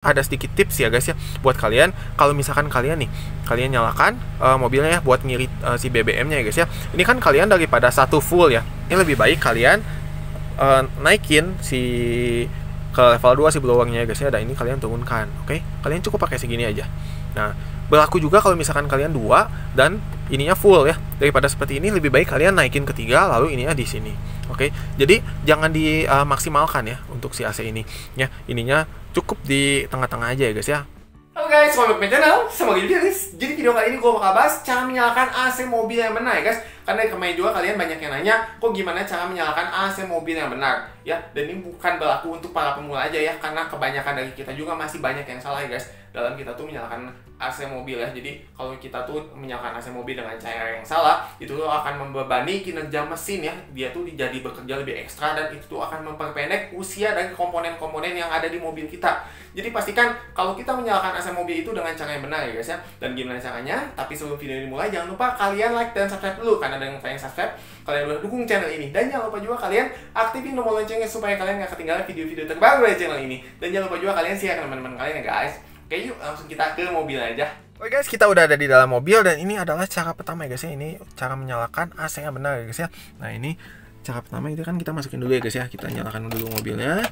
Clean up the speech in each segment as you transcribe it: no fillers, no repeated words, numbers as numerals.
ada sedikit tips ya guys ya buat kalian. Kalau misalkan kalian nyalakan mobilnya ya buat ngirit si BBM-nya ya guys ya. Ini kan kalian daripada satu full ya, ini lebih baik kalian naikin si ke level 2 si blowernya ya guys ya. Dan ini kalian turunkan, oke? Kalian cukup pakai segini aja. Nah, berlaku juga kalau misalkan kalian 2 dan ininya full ya. Daripada seperti ini lebih baik kalian naikin ke 3 lalu ininya di sini. Oke. Jadi jangan dimaksimalkan ya untuk si AC ini ya. Ininya cukup di tengah-tengah aja ya guys ya. Halo guys, welcome back to my channel. Sama gue Diris. Jadi video kali ini gue bakal bahas cara menyalakan AC mobil yang benar ya guys. Karena kemarin juga kalian banyak yang nanya, kok gimana cara menyalakan AC mobil yang benar ya. Dan ini bukan berlaku untuk para pemula aja ya, karena kebanyakan dari kita juga masih banyak yang salah ya guys dalam kita tuh menyalakan AC mobil ya. Jadi kalau kita tuh menyalakan AC mobil dengan cara yang salah, itu tuh akan membebani kinerja mesin ya. Dia tuh jadi bekerja lebih ekstra dan itu tuh akan memperpendek usia dari komponen-komponen yang ada di mobil kita. Jadi pastikan kalau kita menyalakan AC mobil itu dengan cara yang benar ya guys ya. Dan gimana caranya? Tapi sebelum video ini mulai, jangan lupa kalian like dan subscribe dulu, karena dengan kalian subscribe, kalian udah dukung channel ini. Dan jangan lupa juga kalian aktifin tombol loncengnya supaya kalian gak ketinggalan video-video terbaru dari channel ini. Dan jangan lupa juga kalian share ke teman-teman kalian ya guys. Oke, yuk langsung kita ke mobil aja. Oke guys, kita udah ada di dalam mobil dan ini adalah cara pertama ya guys ya. Ini cara menyalakan AC yang benar ya guys ya. Nah, ini cara pertama itu kan kita masukin dulu ya guys ya. Kita nyalakan dulu mobilnya.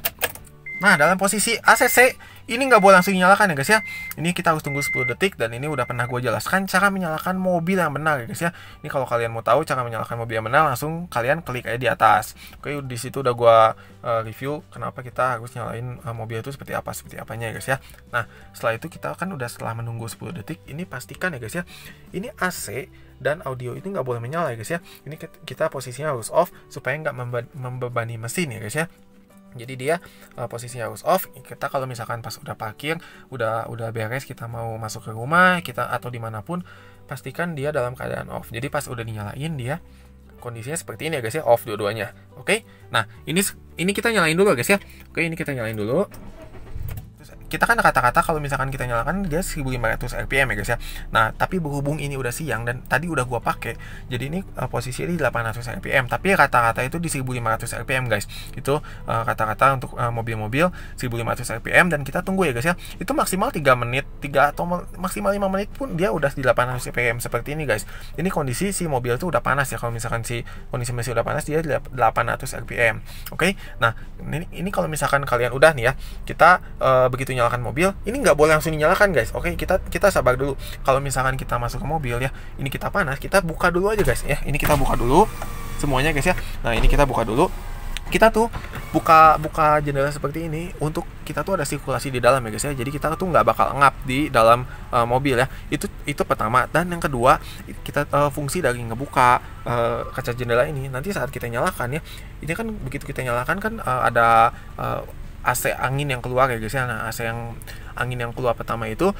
Nah, dalam posisi ACC ini nggak boleh langsung dinyalakan ya guys ya. Ini kita harus tunggu 10 detik dan ini udah pernah gue jelaskan cara menyalakan mobil yang benar ya guys ya. Ini kalau kalian mau tahu cara menyalakan mobil yang benar, langsung kalian klik aja di atas. Oke, di situ udah gue review kenapa kita harus nyalain mobil itu seperti apanya ya guys ya. Nah, setelah itu kita kan setelah menunggu 10 detik, ini pastikan ya guys ya. Ini AC dan audio itu nggak boleh menyala ya guys ya. Ini kita posisinya harus off supaya nggak membebani mesin ya guys ya. Jadi dia posisinya harus off. Kita kalau misalkan pas udah parkir, udah beres, kita mau masuk ke rumah kita atau dimanapun, pastikan dia dalam keadaan off. Jadi pas udah dinyalain, dia kondisinya seperti ini ya guys ya, off dua-duanya. Oke. Nah, ini kita nyalain dulu guys ya. Oke, ini kita nyalain dulu. Kita kan kata-kata kalau misalkan kita nyalakan dia 1500 rpm ya guys ya. Nah, tapi berhubung ini udah siang dan tadi udah gua pakai, jadi ini posisinya di 800 rpm. Tapi kata-kata itu di 1500 rpm guys. Itu kata-kata untuk mobil-mobil 1500 rpm dan kita tunggu ya guys ya. Itu maksimal 3 menit, 3 atau maksimal 5 menit pun dia udah di 800 rpm seperti ini guys. Ini kondisi si mobil itu udah panas ya. Kalau misalkan si kondisi mesin udah panas, dia di 800 rpm. Oke. Nah, ini kalau misalkan kalian udah nih ya, kita begitu nyalakan mobil, ini nggak boleh langsung dinyalakan guys. Oke, kita sabar dulu. Kalau misalkan kita masuk ke mobil ya, ini kita panas, kita buka dulu aja guys ya. Ini kita buka dulu semuanya guys ya. Nah, ini kita buka dulu. Kita tuh buka jendela seperti ini untuk kita tuh ada sirkulasi di dalam ya guys ya. Jadi kita tuh nggak bakal ngap di dalam mobil ya. Itu pertama. Dan yang kedua, kita fungsi dari ngebuka kaca jendela ini, nanti saat kita nyalakan ya, ini kan begitu kita nyalakan kan ada AC angin yang keluar ya guys ya. Nah, AC yang angin yang keluar pertama itu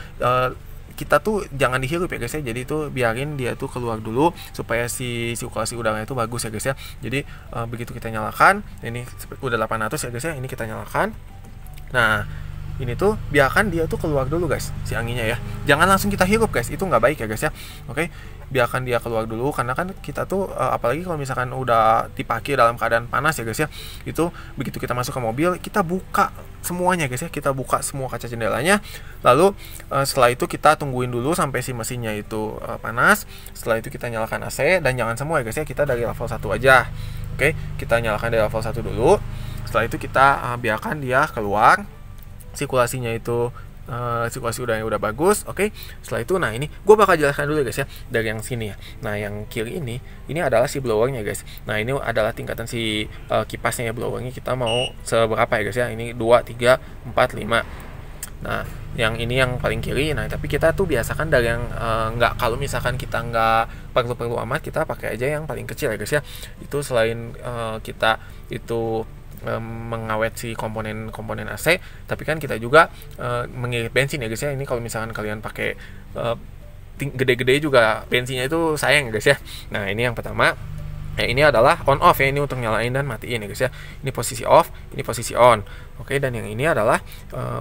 kita tuh jangan dihirup ya guys ya. Jadi itu biarin dia tuh keluar dulu supaya si sirkulasi udara itu bagus ya guys ya. Jadi begitu kita nyalakan, ini udah 800 ya guys ya. Ini kita nyalakan. Nah, ini tuh biarkan dia tuh keluar dulu guys, si anginnya ya. Jangan langsung kita hirup guys, itu nggak baik ya guys ya. Oke, biarkan dia keluar dulu, karena kan kita tuh apalagi kalau misalkan udah dipakai dalam keadaan panas ya guys ya. Itu begitu kita masuk ke mobil, kita buka semuanya guys ya. Kita buka semua kaca jendelanya. Lalu setelah itu kita tungguin dulu sampai si mesinnya itu panas. Setelah itu kita nyalakan AC dan jangan semua ya guys ya. Kita dari level 1 aja. Oke, kita nyalakan dari level 1 dulu. Setelah itu kita biarkan dia keluar. Sirkulasinya itu sirkulasi udaranya udah bagus. Oke. Setelah itu, nah ini gue bakal jelaskan dulu guys ya dari yang sini ya. Nah, yang kiri ini adalah si blowernya guys. Nah, ini adalah tingkatan si kipasnya ya, blowernya kita mau seberapa ya guys ya. Ini 2, 3, 4, 5. Nah, yang ini yang paling kiri. Nah, tapi kita tuh biasakan dari yang nggak, kalau misalkan kita nggak perlu amat, kita pakai aja yang paling kecil ya guys ya. Itu selain kita itu mengawet si komponen AC, tapi kan kita juga mengirit bensin ya guys ya. Ini kalau misalkan kalian pakai gede-gede juga bensinnya itu sayang ya guys ya. Nah, ini yang pertama. Nah, ini adalah on off ya, ini untuk nyalain dan matiin ya guys ya. Ini posisi off, ini posisi on. Oke, dan yang ini adalah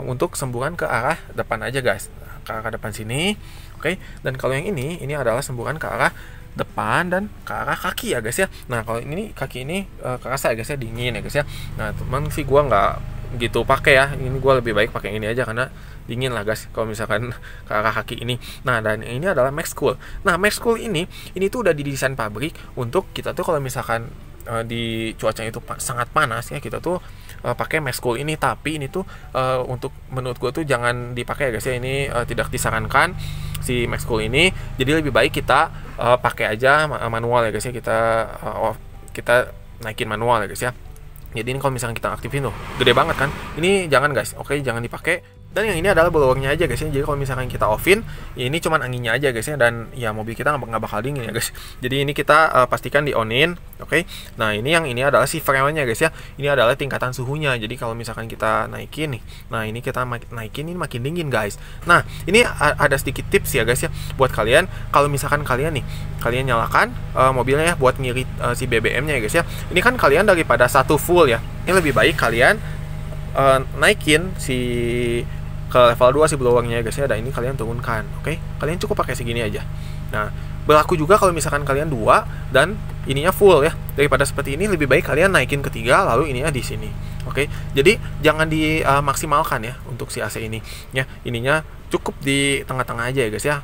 untuk semburan ke arah depan aja guys, ke arah depan sini. Oke, dan kalau yang ini adalah semburan ke arah depan dan ke arah kaki ya guys ya. Nah, kalau ini kaki ini kerasa ya guys ya, dingin ya guys ya. Nah, teman sih gua gitu pakai ya. Ini gue lebih baik pakai ini aja karena dingin lah guys kalau misalkan ke arah kaki ini. Nah, dan ini adalah Max Cool. Nah, Max Cool ini tuh udah didesain pabrik untuk kita tuh kalau misalkan di cuaca itu sangat panas ya, kita tuh pakai Max Cool ini. Tapi ini tuh untuk menurut gue tuh jangan dipakai ya guys ya. Ini tidak disarankan si Max Cool ini. Jadi lebih baik kita pakai aja manual ya guys ya. Kita naikin manual ya guys ya. Jadi ini kalau misalkan kita aktifin tuh gede banget kan, ini jangan guys, oke, jangan dipakai. Dan yang ini adalah blowernya aja guys ya. Jadi kalau misalkan kita offin, ya ini cuman anginnya aja guys ya, dan ya mobil kita nggak bakal dingin ya guys. Jadi ini kita pastikan di onin, oke. Nah, ini adalah si freonnya guys ya. Ini adalah tingkatan suhunya. Jadi kalau misalkan kita naikin nih, nah ini kita naikin, ini makin dingin guys. Nah, ini ada sedikit tips ya guys ya buat kalian. Kalau misalkan kalian nyalakan mobilnya ya buat ngirit si BBM-nya ya guys ya. Ini kan kalian daripada satu full ya, ini lebih baik kalian naikin ke level 2 si blowernya ya guys ya, dan ini kalian turunkan, oke? Kalian cukup pakai segini aja. Nah, berlaku juga kalau misalkan kalian 2 dan ininya full ya. Daripada seperti ini lebih baik kalian naikin ke 3 lalu ininya di sini. Oke. Jadi jangan dimaksimalkan ya untuk si AC ini ya. Ininya cukup di tengah-tengah aja ya guys ya.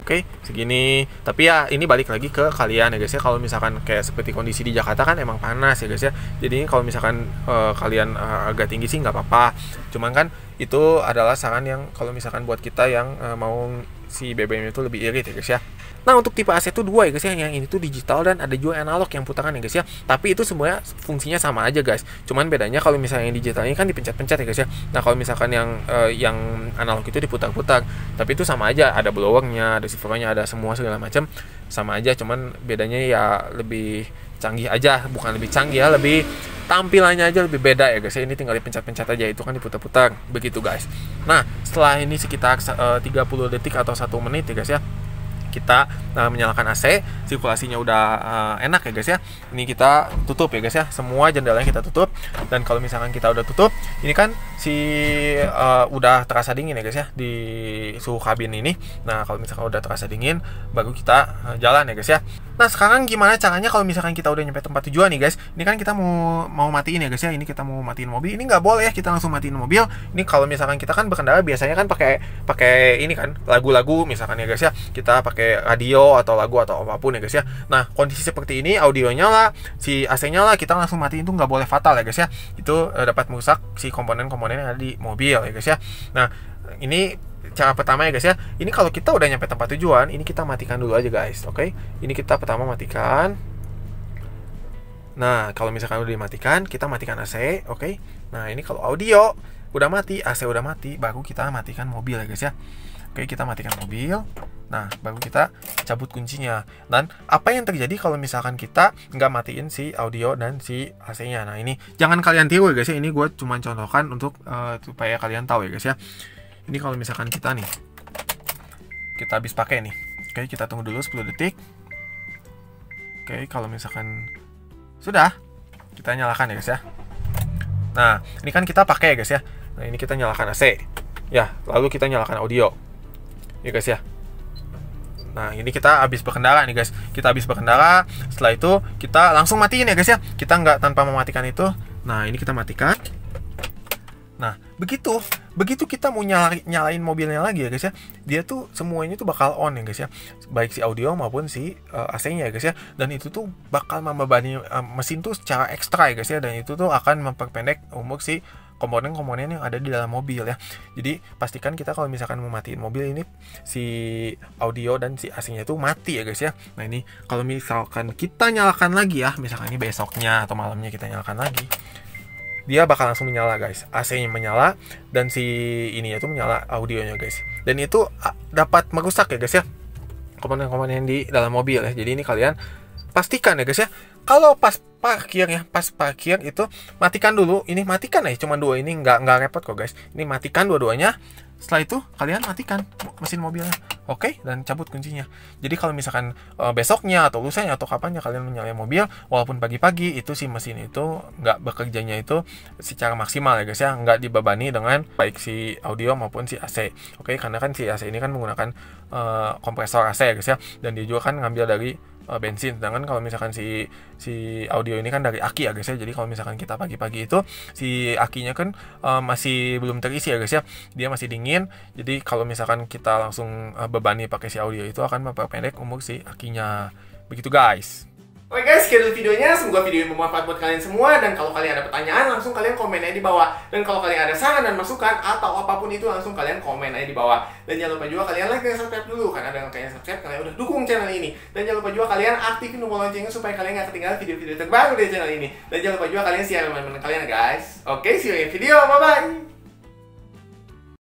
Oke, segini. Tapi ya ini balik lagi ke kalian ya guys ya. Kalau misalkan kayak seperti kondisi di Jakarta kan emang panas ya guys ya. Jadi kalau misalkan kalian agak tinggi sih nggak apa-apa. Cuman kan itu adalah saran yang kalau misalkan buat kita yang mau si BBM itu lebih irit ya guys ya. Nah, untuk tipe AC itu 2 ya guys ya. Yang ini tuh digital dan ada juga analog yang putaran ya guys ya. Tapi itu semuanya fungsinya sama aja guys. Cuman bedanya kalau misalnya yang digital ini kan dipencet-pencet ya guys ya. Nah, kalau misalkan yang analog itu diputar-putar. Tapi itu sama aja, ada blowernya, ada sifronya, ada semua segala macam. Sama aja, cuman bedanya ya lebih canggih aja, bukan lebih canggih ya, lebih tampilannya aja lebih beda ya guys ya. Ini tinggal dipencet-pencet aja, itu kan diputar-putar begitu guys. Nah, setelah ini sekitar 30 detik atau 1 menit ya guys ya, kita menyalakan AC, sirkulasinya udah enak ya guys ya. Ini kita tutup ya guys ya, semua jendelanya kita tutup. Dan kalau misalkan kita udah tutup, ini kan udah terasa dingin ya guys ya di suhu kabin ini. Nah, kalau misalkan udah terasa dingin, baru kita jalan ya guys ya. Nah, sekarang gimana caranya kalau misalkan kita udah nyampe tempat tujuan nih guys? Ini kan kita mau matiin ya guys ya. Ini kita mau matiin mobil. Ini nggak boleh ya kita langsung matiin mobil. Ini kalau misalkan kita kan berkendara biasanya kan pakai ini kan lagu-lagu misalkan ya guys ya. Kita pakai radio atau lagu atau apapun ya guys ya. Nah, kondisi seperti ini audionya lah, si AC-nya lah kita langsung matiin itu nggak boleh fatal ya guys ya. Itu dapat merusak si komponen-komponen yang ada di mobil ya guys ya. Nah, ini cara pertama ya guys ya. Ini kalau kita udah nyampe tempat tujuan, ini kita matikan dulu aja guys. Oke. Ini kita pertama matikan. Nah, kalau misalkan udah dimatikan, kita matikan AC, oke. Nah, ini kalau audio udah mati, AC udah mati, baru kita matikan mobil ya guys ya. Oke, kita matikan mobil. Nah, baru kita cabut kuncinya. Dan apa yang terjadi kalau misalkan kita nggak matiin si audio dan si AC-nya? Nah, ini jangan kalian tiru ya guys ya. Ini gue cuma contohkan untuk supaya kalian tahu ya guys ya. Ini kalau misalkan kita habis pakai nih. Oke, kita tunggu dulu 10 detik. Oke, kalau misalkan sudah, kita nyalakan ya guys ya. Nah, ini kan kita pakai ya guys ya. Nah, ini kita nyalakan AC. Ya, lalu kita nyalakan audio. Ya guys ya. Nah, ini kita habis berkendara nih guys. Kita habis berkendara, setelah itu kita langsung matiin ya guys ya. Kita nggak tanpa mematikan itu. Nah, ini kita matikan. Nah, begitu kita mau nyalain mobilnya lagi ya guys ya, dia tuh semuanya tuh bakal on ya guys ya, baik si audio maupun si AC-nya ya guys ya. Dan itu tuh bakal membebani mesin tuh secara ekstra ya guys ya, dan itu tuh akan memperpendek umur si komponen-komponen yang ada di dalam mobil ya. Jadi pastikan kita kalau misalkan mau matiin mobil ini, si audio dan si AC-nya itu mati ya guys ya. Nah, ini kalau misalkan kita nyalakan lagi ya, misalkan ini besoknya atau malamnya kita nyalakan lagi, dia bakal langsung menyala guys, AC-nya menyala dan si ininya tuh menyala audionya guys. Dan itu dapat merusak ya guys ya komponen-komponen di dalam mobil ya. Jadi ini kalian pastikan ya guys ya, kalau pas parkir itu matikan dulu. Ini matikan ya, cuma 2 ini nggak repot kok guys. Ini matikan dua-duanya. Setelah itu kalian matikan mesin mobilnya, oke, dan cabut kuncinya. Jadi kalau misalkan besoknya atau lusanya atau kapannya kalian menyalakan mobil, walaupun pagi-pagi itu si mesin itu nggak bekerjanya itu secara maksimal ya guys ya, nggak dibebani dengan baik si audio maupun si AC. Oke, karena kan si AC ini kan menggunakan kompresor AC ya guys ya, dan dia juga kan ngambil dari bensin. Sedangkan kalau misalkan si audio ini kan dari aki ya guys ya. Jadi kalau misalkan kita pagi-pagi itu si akinya kan masih belum terisi ya guys ya. Dia masih dingin. Jadi kalau misalkan kita langsung bebani pakai si audio itu akan memperpendek umur si akinya. Begitu guys. Oke guys, sekian dulu videonya. Semoga video ini bermanfaat buat kalian semua. Dan kalau kalian ada pertanyaan, langsung kalian komen aja di bawah. Dan kalau kalian ada saran dan masukan atau apapun itu, langsung kalian komen aja di bawah. Dan jangan lupa juga kalian like dan subscribe dulu. Karena dengan kalian subscribe, kalian udah dukung channel ini. Dan jangan lupa juga kalian aktifin tombol loncengnya supaya kalian gak ketinggalan video-video terbaru dari channel ini. Dan jangan lupa juga kalian share teman-teman kalian guys. Oke, see you in video. Bye-bye.